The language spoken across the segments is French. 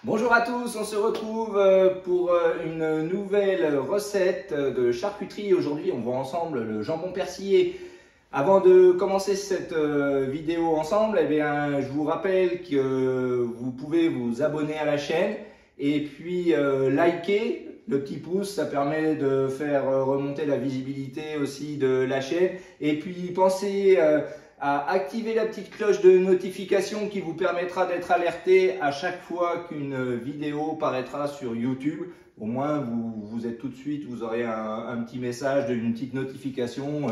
Bonjour à tous, on se retrouve pour une nouvelle recette de charcuterie. Aujourd'hui, on voit ensemble le jambon persillé. Avant de commencer cette vidéo ensemble, je vous rappelle que vous pouvez vous abonner à la chaîne et puis liker. Le petit pouce, ça permet de faire remonter la visibilité aussi de la chaîne. Et puis pensez à activer la petite cloche de notification qui vous permettra d'être alerté à chaque fois qu'une vidéo paraîtra sur YouTube. Au moins, vous êtes tout de suite, vous aurez un petit message, une petite notification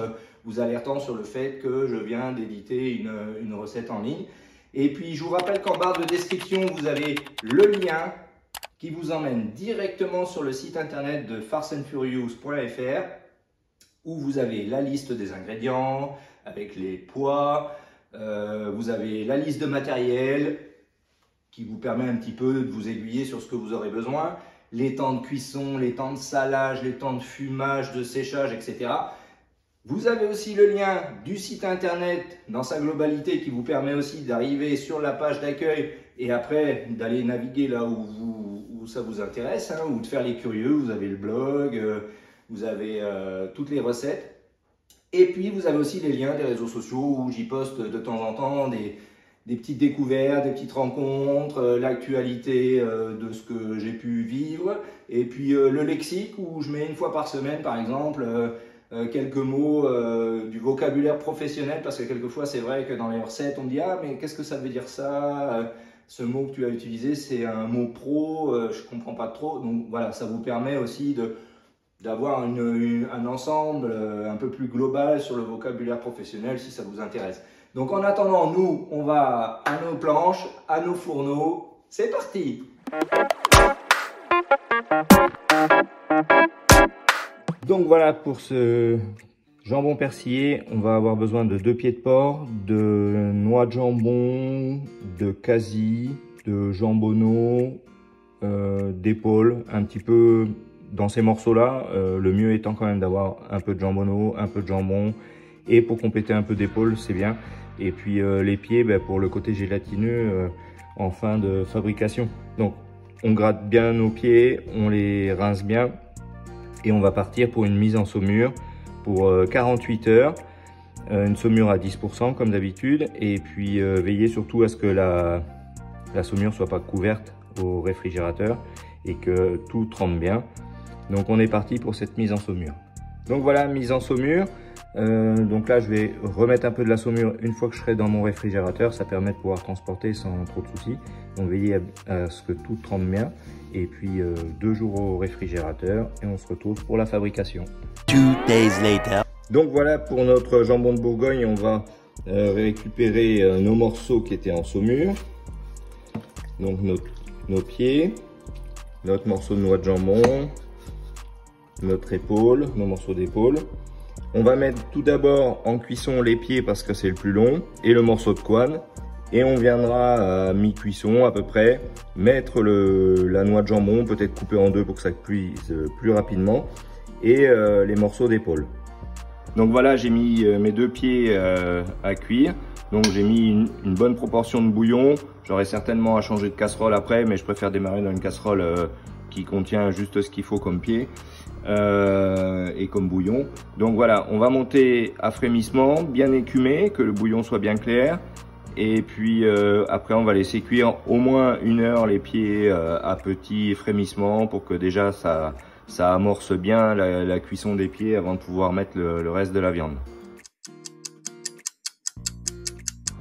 vous alertant sur le fait que je viens d'éditer une recette en ligne. Et puis, je vous rappelle qu'en barre de description, vous avez le lien qui vous emmène directement sur le site internet de fastandfurious.fr où vous avez la liste des ingrédients avec les poids, vous avez la liste de matériel qui vous permet un petit peu de vous aiguiller sur ce que vous aurez besoin, les temps de cuisson, les temps de salage, les temps de fumage, de séchage, etc. Vous avez aussi le lien du site internet dans sa globalité qui vous permet aussi d'arriver sur la page d'accueil et après d'aller naviguer là où ça vous intéresse, hein, ou de faire les curieux. Vous avez le blog, vous avez toutes les recettes. Et puis vous avez aussi les liens des réseaux sociaux où j'y poste de temps en temps des petites découvertes, des petites rencontres, l'actualité de ce que j'ai pu vivre. Et puis le lexique où je mets une fois par semaine par exemple quelques mots du vocabulaire professionnel, parce que quelquefois c'est vrai que dans les recettes on me dit « Ah mais qu'est-ce que ça veut dire ça ce mot que tu as utilisé c'est un mot pro, je ne comprends pas trop ». Donc voilà, ça vous permet aussi d'avoir un ensemble un peu plus global sur le vocabulaire professionnel si ça vous intéresse. Donc en attendant, nous on va à nos planches, à nos fourneaux, c'est parti! Donc voilà, pour ce jambon persillé, on va avoir besoin de 2 pieds de porc, de noix de jambon, de casis, de jambonneau, d'épaule, un petit peu dans ces morceaux-là. Le mieux étant quand même d'avoir un peu de jambonneau, un peu de jambon, et pour compléter un peu d'épaule, c'est bien. Et puis les pieds, pour le côté gélatineux en fin de fabrication. Donc on gratte bien nos pieds, on les rince bien. Et on va partir pour une mise en saumure pour 48 heures, une saumure à 10% comme d'habitude, et puis veillez surtout à ce que la saumure soit pas couverte au réfrigérateur et que tout trempe bien. Donc on est parti pour cette mise en saumure. Donc voilà, mise en saumure. Donc là je vais remettre un peu de la saumure une fois que je serai dans mon réfrigérateur, ça permet de pouvoir transporter sans trop de soucis. Donc veillez à ce que tout trempe bien. Et puis 2 jours au réfrigérateur et on se retrouve pour la fabrication. 2 days later. Donc voilà, pour notre jambon de Bourgogne, on va récupérer nos morceaux qui étaient en saumure. Donc nos pieds, notre morceau de noix de jambon, notre épaule, nos morceaux d'épaule. On va mettre tout d'abord en cuisson les pieds parce que c'est le plus long et le morceau de couenne. Et on viendra à mi-cuisson à peu près mettre la noix de jambon, peut-être couper en 2 pour que ça cuise plus rapidement, et les morceaux d'épaule. Donc voilà, j'ai mis mes 2 pieds à cuire. Donc j'ai mis une bonne proportion de bouillon. J'aurai certainement à changer de casserole après, mais je préfère démarrer dans une casserole qui contient juste ce qu'il faut comme pied et comme bouillon. Donc voilà, on va monter à frémissement, bien écumé, que le bouillon soit bien clair. Et puis après on va laisser cuire au moins 1 heure les pieds à petit frémissement pour que déjà ça amorce bien la cuisson des pieds avant de pouvoir mettre le reste de la viande.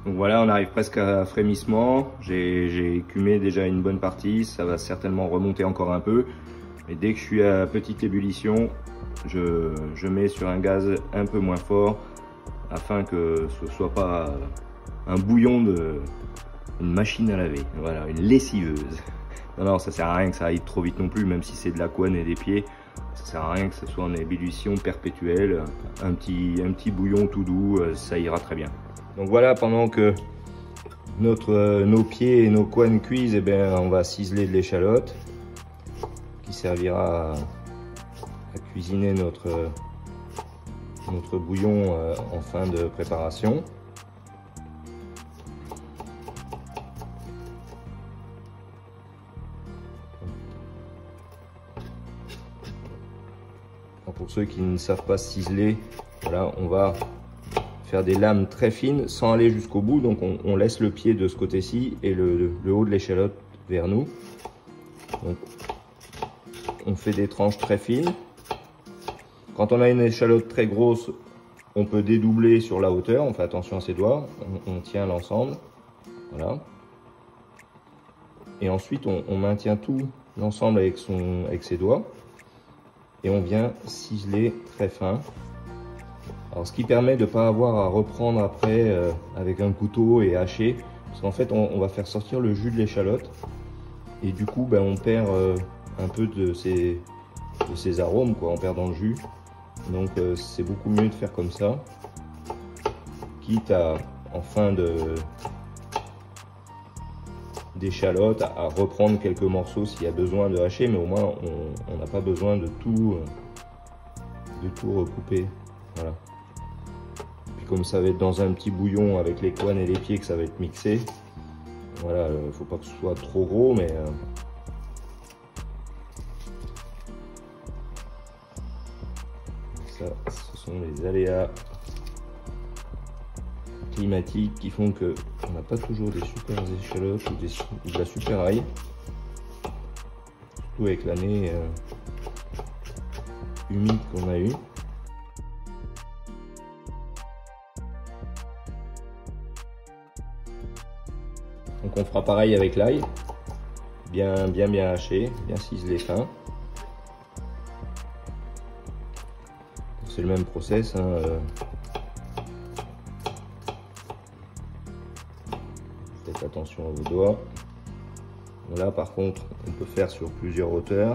Donc voilà, on arrive presque à frémissement. J'ai écumé déjà une bonne partie, ça va certainement remonter encore un peu. Mais dès que je suis à petite ébullition, je mets sur un gaz un peu moins fort afin que ce soit pas un bouillon une machine à laver, voilà, une lessiveuse. Non, ça sert à rien que ça aille trop vite non plus, même si c'est de la couenne et des pieds, ça sert à rien que ce soit en ébullition perpétuelle. Un petit bouillon tout doux, ça ira très bien. Donc voilà, pendant que nos pieds et nos couennes cuisent, on va ciseler de l'échalote qui servira à cuisiner notre bouillon en fin de préparation. pour ceux qui ne savent pas ciseler, voilà, on va faire des lames très fines sans aller jusqu'au bout. Donc on laisse le pied de ce côté-ci et le haut de l'échalote vers nous. Donc on fait des tranches très fines. Quand on a une échalote très grosse, on peut dédoubler sur la hauteur. On fait attention à ses doigts. On tient l'ensemble. Voilà. Et ensuite, on maintient tout l'ensemble avec ses doigts. Et on vient ciseler très fin. Alors, ce qui permet de ne pas avoir à reprendre après avec un couteau et hacher. Parce qu'en fait, on va faire sortir le jus de l'échalote. Et du coup, ben, on perd un peu de ses arômes, quoi. On perd dans le jus. Donc, c'est beaucoup mieux de faire comme ça. Quitte à, en fin d'échalote, à reprendre quelques morceaux s'il y a besoin de hacher. Mais au moins, on n'a pas besoin de tout recouper. Voilà. Puis comme ça va être dans un petit bouillon avec les couennes et les pieds que ça va être mixé. Voilà, faut pas que ce soit trop gros, mais ça, ce sont les aléas climatiques qui font que on n'a pas toujours des super échalotes ou de la super ail, surtout avec l'année humide qu'on a eu. Donc on fera pareil avec l'ail, bien haché, bien ciselé fin. C'est le même process, hein. Faites attention à vos doigts. Là par contre, on peut faire sur plusieurs hauteurs.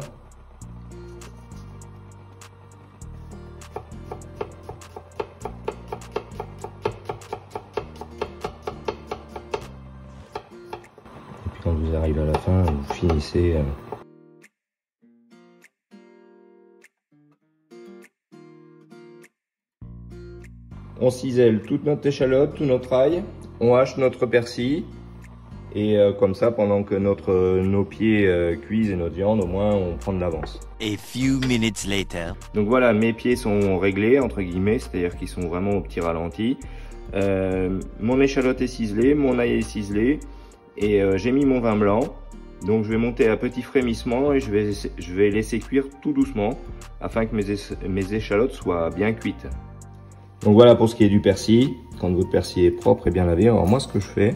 Quand vous arrivez à la fin, vous finissez. On cisèle toute notre échalote, tout notre ail, on hache notre persil et comme ça, pendant que nos pieds cuisent et notre viande, au moins on prend de l'avance. A few minutes later. Donc voilà, mes pieds sont réglés entre guillemets, c'est-à-dire qu'ils sont vraiment au petit ralenti. Mon échalote est ciselée, mon ail est ciselé. Et j'ai mis mon vin blanc, donc je vais monter à petit frémissement et je vais laisser cuire tout doucement afin que mes échalotes soient bien cuites. Donc voilà pour ce qui est du persil. Quand votre persil est propre et bien lavé, alors moi ce que je fais,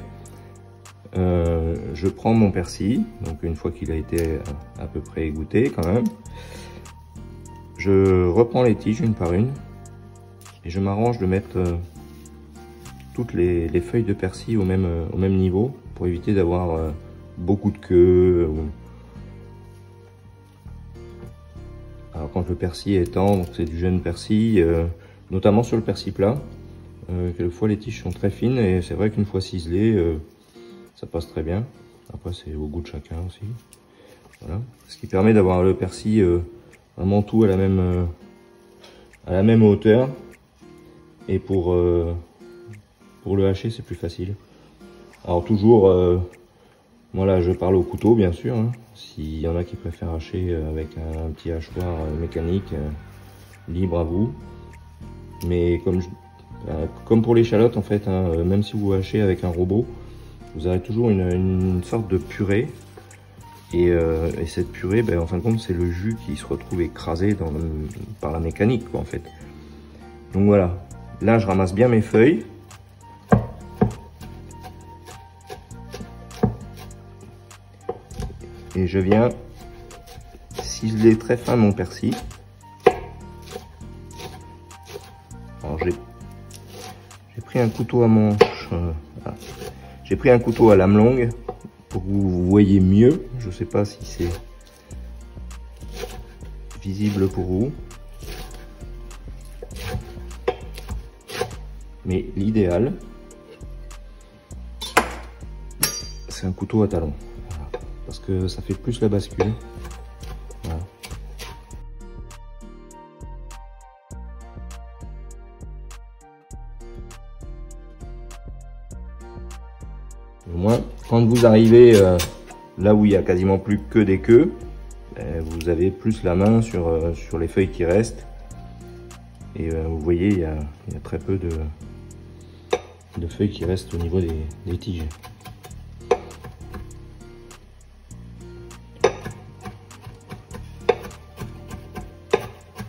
je prends mon persil, donc une fois qu'il a été à peu près égoutté quand même, je reprends les tiges une par une et je m'arrange de mettre toutes les feuilles de persil au même niveau, pour éviter d'avoir beaucoup de queue. Alors quand le persil est tendre, c'est du jeune persil, notamment sur le persil plat, quelquefois les tiges sont très fines et c'est vrai qu'une fois ciselées, ça passe très bien. Après c'est au goût de chacun aussi. Voilà. Ce qui permet d'avoir le persil vraiment tout à la même hauteur, et pour le hacher c'est plus facile. Alors toujours, moi là je parle au couteau bien sûr, hein. S'il y en a qui préfèrent hacher avec un petit hachoir mécanique, libre à vous. Mais comme pour l'échalote en fait, hein, même si vous hachez avec un robot, vous aurez toujours une sorte de purée. Et cette purée, ben, en fin de compte, c'est le jus qui se retrouve écrasé par la mécanique, quoi, en fait. Donc voilà, là je ramasse bien mes feuilles. Et je viens ciseler très fin mon persil. Alors j'ai pris un couteau à manche, j'ai pris un couteau à lame longue pour que vous voyez mieux. Je ne sais pas si c'est visible pour vous, mais l'idéal c'est un couteau à talon. Parce que ça fait plus la bascule. Voilà. Au moins, quand vous arrivez là où il y a quasiment plus que des queues, vous avez plus la main sur les feuilles qui restent. Et vous voyez, il y a très peu de feuilles qui restent au niveau des tiges.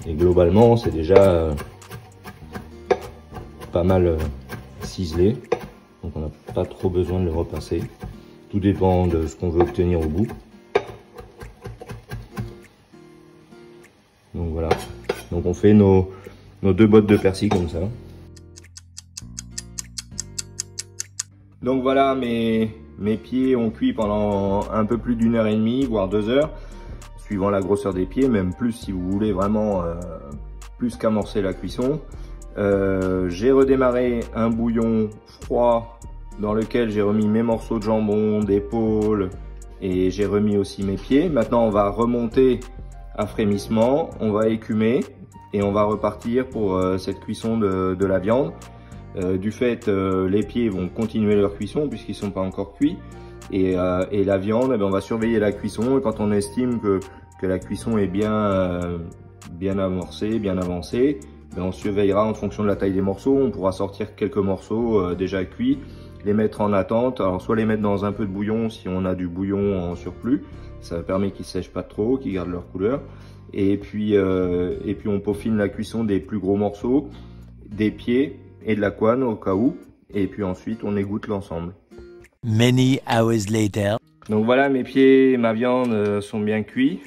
Et globalement, c'est déjà pas mal ciselé. Donc on n'a pas trop besoin de le repasser. Tout dépend de ce qu'on veut obtenir au bout. Donc voilà. Donc on fait nos 2 bottes de persil comme ça. Donc voilà, mes pieds ont cuit pendant un peu plus d'1 heure et demie, voire 2 heures, suivant la grosseur des pieds, même plus si vous voulez vraiment plus qu'amorcer la cuisson. J'ai redémarré un bouillon froid dans lequel j'ai remis mes morceaux de jambon, d'épaule et j'ai remis aussi mes pieds. Maintenant on va remonter à frémissement, on va écumer et on va repartir pour cette cuisson de la viande. Du fait, les pieds vont continuer leur cuisson puisqu'ils ne sont pas encore cuits. Et la viande, on va surveiller la cuisson. Et quand on estime que la cuisson est bien amorcée, bien avancée, on surveillera en fonction de la taille des morceaux. On pourra sortir quelques morceaux déjà cuits, les mettre en attente. Alors soit les mettre dans un peu de bouillon si on a du bouillon en surplus. Ça permet qu'ils ne sèchent pas trop, qu'ils gardent leur couleur. Et puis on peaufine la cuisson des plus gros morceaux, des pieds et de la couenne au cas où, et puis ensuite on égoutte l'ensemble. Many hours later. Donc voilà, mes pieds et ma viande sont bien cuits.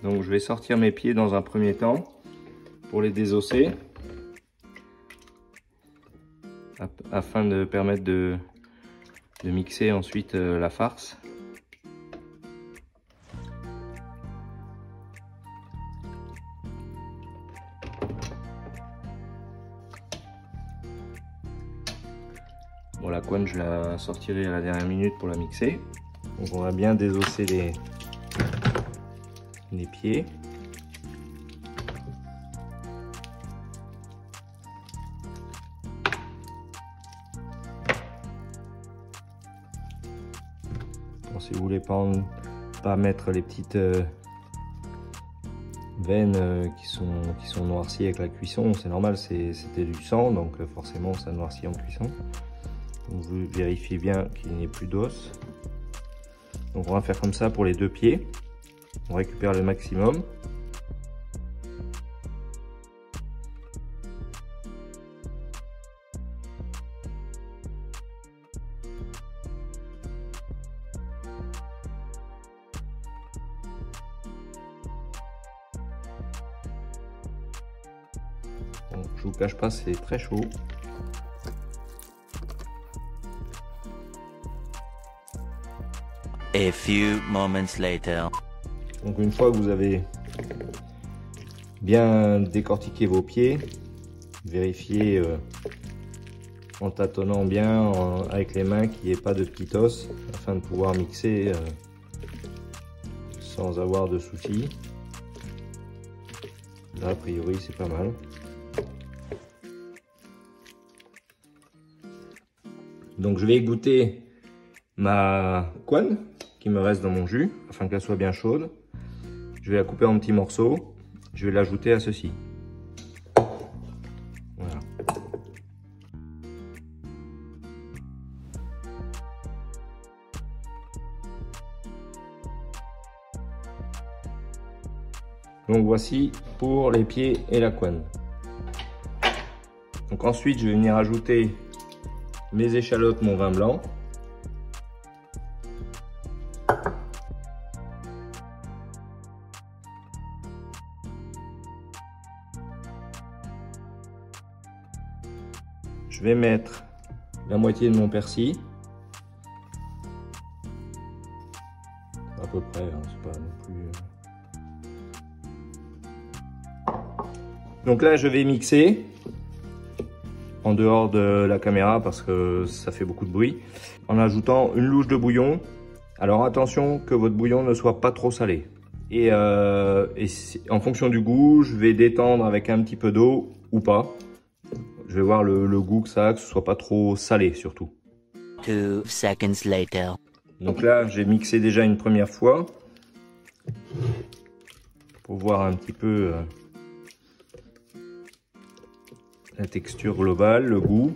Donc je vais sortir mes pieds dans un premier temps pour les désosser afin de permettre de mixer ensuite la farce. Bon, la couenne, je la sortirai à la dernière minute pour la mixer. Donc on va bien désosser les pieds. Bon, si vous voulez pas mettre les petites veines qui sont noircies avec la cuisson, c'est normal, c'était du sang, donc forcément ça noircit en cuisson. Donc vous vérifiez bien qu'il n'y ait plus d'os. Donc on va faire comme ça pour les 2 pieds. On récupère le maximum. Bon, je vous cache pas, c'est très chaud. A few moments later. Donc une fois que vous avez bien décortiqué vos pieds, vérifiez en tâtonnant bien avec les mains qu'il n'y ait pas de petits os afin de pouvoir mixer sans avoir de soucis. Là a priori c'est pas mal. Donc je vais égoutter ma couenne qui me reste dans mon jus afin qu'elle soit bien chaude. Je vais la couper en petits morceaux. Je vais l'ajouter à ceci. Voilà. Donc voici pour les pieds et la couenne. Donc ensuite je vais venir ajouter mes échalotes, mon vin blanc. Je vais mettre la moitié de mon persil, à peu près, hein, c'est pas non plus. Donc là, je vais mixer en dehors de la caméra parce que ça fait beaucoup de bruit, en ajoutant une louche de bouillon. Alors attention que votre bouillon ne soit pas trop salé. Et en fonction du goût, je vais détendre avec un petit peu d'eau ou pas. Je vais voir le goût que ça a, que ce soit pas trop salé surtout. 2 seconds later. Donc là, j'ai mixé déjà une première fois pour voir un petit peu la texture globale, le goût.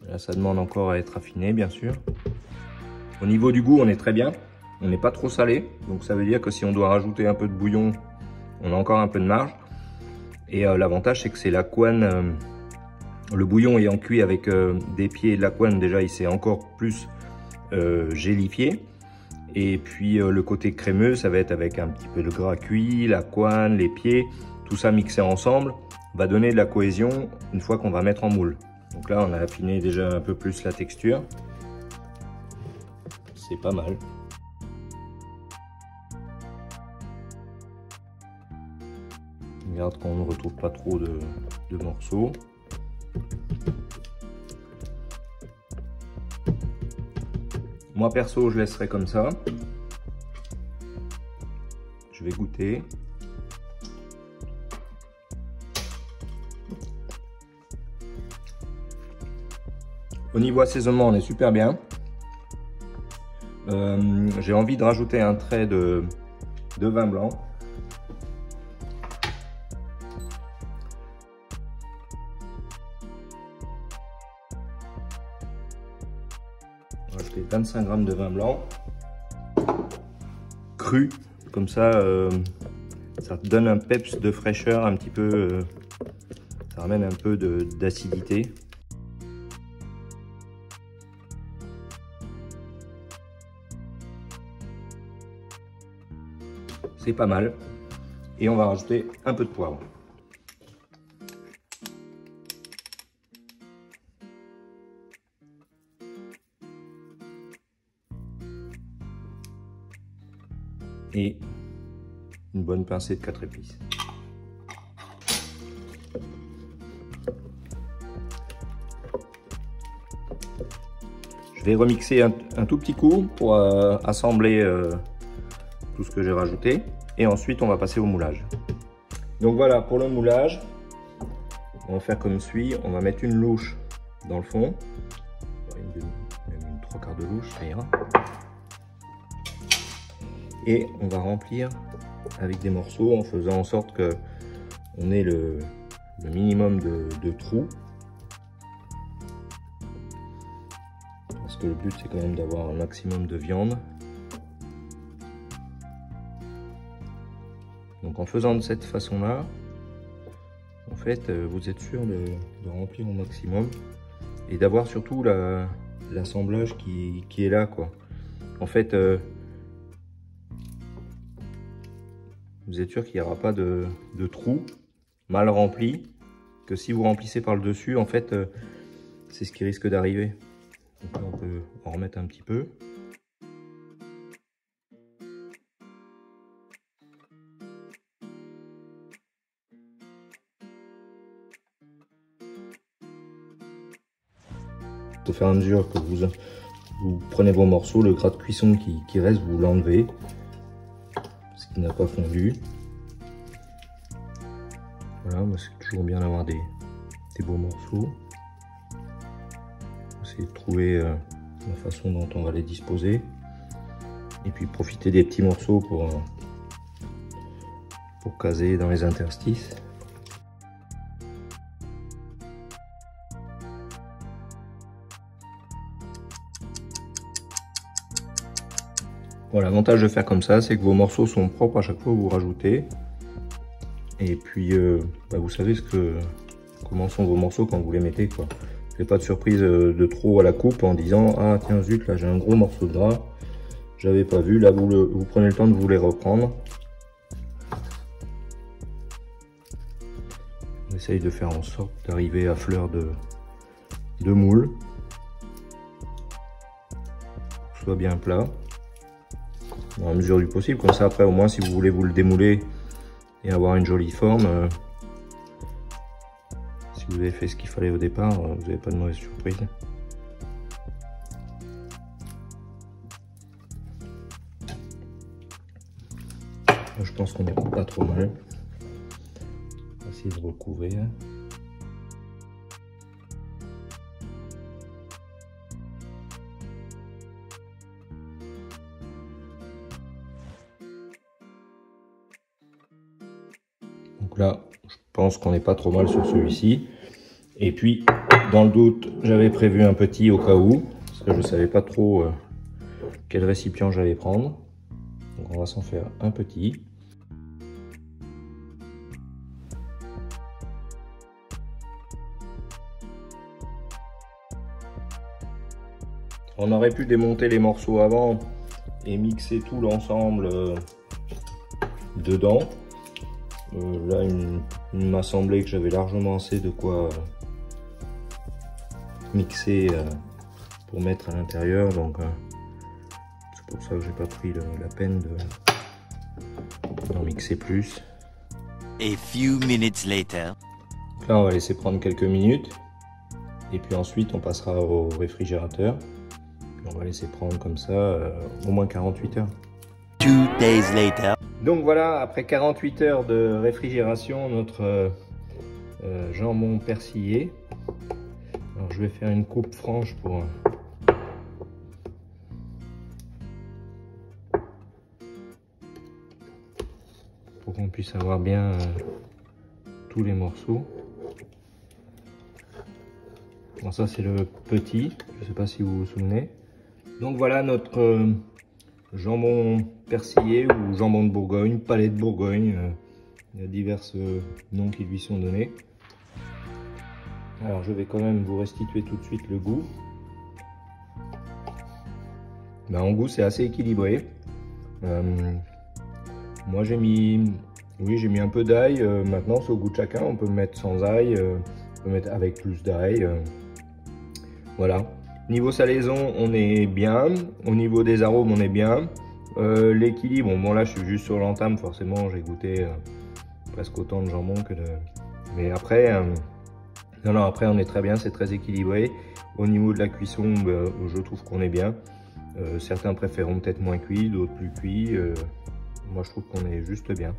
Là, ça demande encore à être affiné, bien sûr. Au niveau du goût, on est très bien. On n'est pas trop salé. Donc ça veut dire que si on doit rajouter un peu de bouillon, on a encore un peu de marge. Et l'avantage, c'est que c'est la couenne. Le bouillon ayant cuit avec des pieds de la couenne, déjà, il s'est encore plus gélifié. Et puis le côté crémeux, ça va être avec un petit peu de gras cuit, la couenne, les pieds, tout ça mixé ensemble va donner de la cohésion une fois qu'on va mettre en moule. Donc là, on a affiné déjà un peu plus la texture. C'est pas mal. On regarde qu'on ne retrouve pas trop de morceaux. Moi perso, je laisserai comme ça. Je vais goûter. Au niveau assaisonnement, on est super bien. J'ai envie de rajouter un trait de vin blanc. On va rajouter 25 g de vin blanc cru, comme ça, ça te donne un peps de fraîcheur un petit peu, ça ramène un peu d'acidité. C'est pas mal. Et on va rajouter un peu de poivre. Et une bonne pincée de 4 épices. Je vais remixer un tout petit coup pour assembler tout ce que j'ai rajouté. Et ensuite, on va passer au moulage. Donc voilà, pour le moulage, on va faire comme suit. On va mettre une louche dans le fond. Même une 3/4 de louche, ça ira. Et on va remplir avec des morceaux en faisant en sorte que on ait le minimum de trous. Parce que le but, c'est quand même d'avoir un maximum de viande. Donc en faisant de cette façon-là, en fait, vous êtes sûr de remplir au maximum et d'avoir surtout l'assemblage qui est là, quoi. En fait, vous êtes sûr qu'il n'y aura pas de trous mal remplis, que si vous remplissez par le dessus, en fait, c'est ce qui risque d'arriver. Donc là, on peut en remettre un petit peu. Au fur et à mesure que vous prenez vos morceaux, le gras de cuisson qui reste, vous l'enlevez, ce qui n'a pas fondu. Voilà, c'est toujours bien d'avoir des beaux morceaux. Essayer de trouver la façon dont on va les disposer. Et puis profiter des petits morceaux pour caser dans les interstices. Voilà, l'avantage de faire comme ça, c'est que vos morceaux sont propres à chaque fois que vous rajoutez. Et puis, vous savez comment sont vos morceaux quand vous les mettez, quoi. Vous n'avez pas de surprise de trop à la coupe en disant « Ah tiens zut, là j'ai un gros morceau de gras, j'avais pas vu ». Là, vous prenez le temps de vous les reprendre. On essaye de faire en sorte d'arriver à fleur de moule. Pour que ce soit bien plat. Dans la mesure du possible, comme ça après au moins si vous voulez vous le démouler et avoir une jolie forme, si vous avez fait ce qu'il fallait au départ, vous n'avez pas de mauvaise surprise. Je pense qu'on n'est pas trop mal. On va essayer de recouvrir. Donc là, pense qu'on n'est pas trop mal sur celui-ci. Et puis, dans le doute, j'avais prévu un petit au cas où, parce que je ne savais pas trop quel récipient j'allais prendre. Donc on va s'en faire un petit. On aurait pu démonter les morceaux avant et mixer tout l'ensemble dedans. Là, il m'a semblé que j'avais largement assez de quoi mixer pour mettre à l'intérieur. Donc, c'est pour ça que j'ai pas pris la peine d'en mixer plus. A few minutes later. Donc là, on va laisser prendre quelques minutes. Et puis ensuite, on passera au réfrigérateur. On va laisser prendre comme ça au moins 48 heures. 2 days later. Donc voilà, après 48 heures de réfrigération, notre jambon persillé. Alors je vais faire une coupe franche pour qu'on puisse avoir bien tous les morceaux. Bon, ça c'est le petit, je ne sais pas si vous vous souvenez. Donc voilà notre jambon persillé ou jambon de Bourgogne, palais de Bourgogne, il y a divers noms qui lui sont donnés. Alors je vais quand même vous restituer tout de suite le goût. Ben, en goût c'est assez équilibré. Moi j'ai mis un peu d'ail, maintenant c'est au goût de chacun, on peut mettre sans ail, on peut mettre avec plus d'ail. Voilà. Niveau salaison, on est bien. Au niveau des arômes, on est bien. L'équilibre, bon là je suis juste sur l'entame, forcément j'ai goûté presque autant de jambon que de... Mais après, non, après on est très bien, c'est très équilibré. Au niveau de la cuisson, je trouve qu'on est bien. Certains préféreront peut-être moins cuit, d'autres plus cuit. Moi je trouve qu'on est juste bien.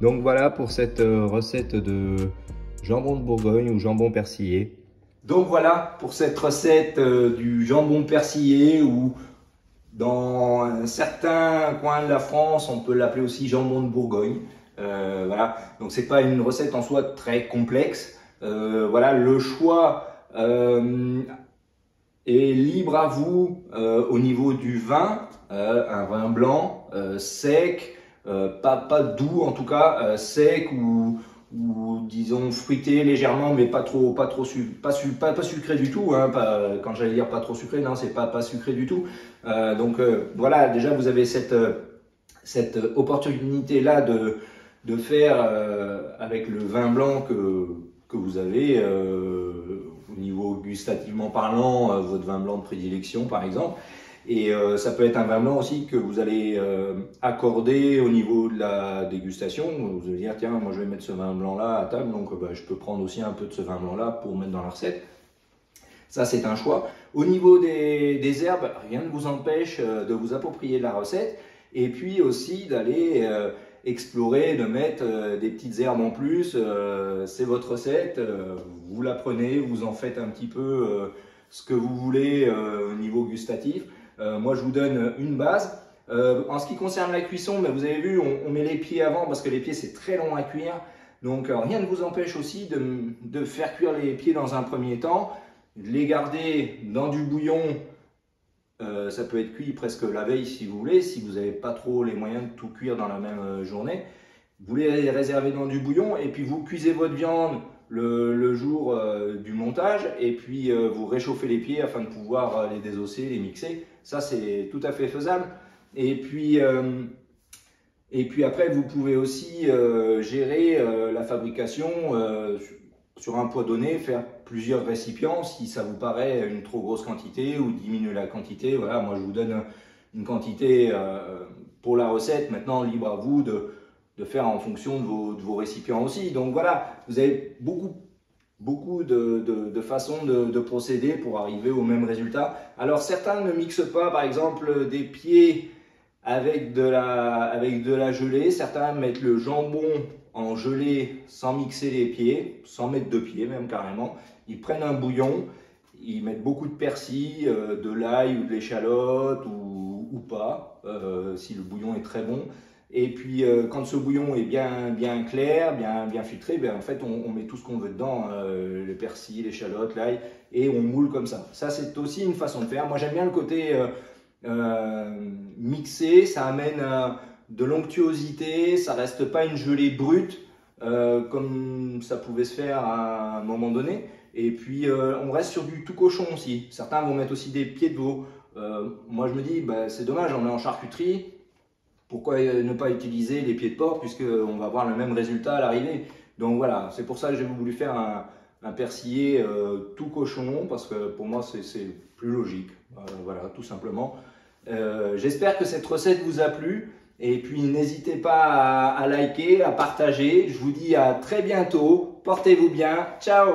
Donc voilà pour cette recette de jambon de Bourgogne ou jambon persillé. Donc voilà pour cette recette du jambon persillé, ou dans certains coins de la France on peut l'appeler aussi jambon de Bourgogne. Voilà, donc c'est pas une recette en soi très complexe. Voilà, le choix est libre à vous au niveau du vin, un vin blanc sec, pas doux en tout cas, sec ou disons fruité légèrement, mais pas sucré du tout, hein, quand j'allais dire pas trop sucré, non, c'est pas sucré du tout. Donc voilà, déjà vous avez cette opportunité là de faire avec le vin blanc que vous avez au niveau gustativement parlant, votre vin blanc de prédilection par exemple. Et ça peut être un vin blanc aussi que vous allez accorder au niveau de la dégustation. Vous allez dire, tiens, moi je vais mettre ce vin blanc là à table, donc je peux prendre aussi un peu de ce vin blanc là pour mettre dans la recette. Ça c'est un choix. Au niveau des herbes, rien ne vous empêche de vous approprier la recette. Et puis aussi d'aller explorer, de mettre des petites herbes en plus. C'est votre recette, vous la prenez, vous en faites un petit peu ce que vous voulez au niveau gustatif. Moi je vous donne une base. En ce qui concerne la cuisson, vous avez vu, on met les pieds avant parce que les pieds c'est très long à cuire. Donc rien ne vous empêche aussi de faire cuire les pieds dans un premier temps, de les garder dans du bouillon. Ça peut être cuit presque la veille si vous voulez, si vous n'avez pas trop les moyens de tout cuire dans la même journée. Vous les réservez dans du bouillon et puis vous cuisez votre viande le jour du montage, et puis vous réchauffez les pieds afin de pouvoir les désosser, les mixer. Ça c'est tout à fait faisable. Et puis après vous pouvez aussi gérer la fabrication sur un poids donné, faire plusieurs récipients si ça vous paraît une trop grosse quantité, ou diminuer la quantité. Voilà, moi je vous donne une quantité pour la recette. Maintenant libre à vous de faire en fonction de vos récipients aussi. Donc voilà, vous avez beaucoup de façons de procéder pour arriver au même résultat. Alors certains ne mixent pas par exemple des pieds avec de la gelée. Certains mettent le jambon en gelée sans mixer les pieds, sans mettre de pieds même carrément. Ils prennent un bouillon, ils mettent beaucoup de persil, de l'ail ou de l'échalote ou pas, si le bouillon est très bon. Et puis quand ce bouillon est bien clair, bien filtré, ben, en fait on met tout ce qu'on veut dedans, le persil, l'échalote, l'ail, et on moule comme ça. Ça c'est aussi une façon de faire. Moi j'aime bien le côté mixé, ça amène de l'onctuosité, ça reste pas une gelée brute comme ça pouvait se faire à un moment donné. Et puis on reste sur du tout cochon aussi. Certains vont mettre aussi des pieds de veau. Moi je me dis, bah, c'est dommage, on est en charcuterie. Pourquoi ne pas utiliser les pieds de porc puisqu'on va avoir le même résultat à l'arrivée. Donc voilà, c'est pour ça que j'ai voulu faire un persillé tout cochon parce que pour moi c'est plus logique. Voilà, tout simplement. J'espère que cette recette vous a plu et puis n'hésitez pas à liker, à partager. Je vous dis à très bientôt. Portez-vous bien. Ciao!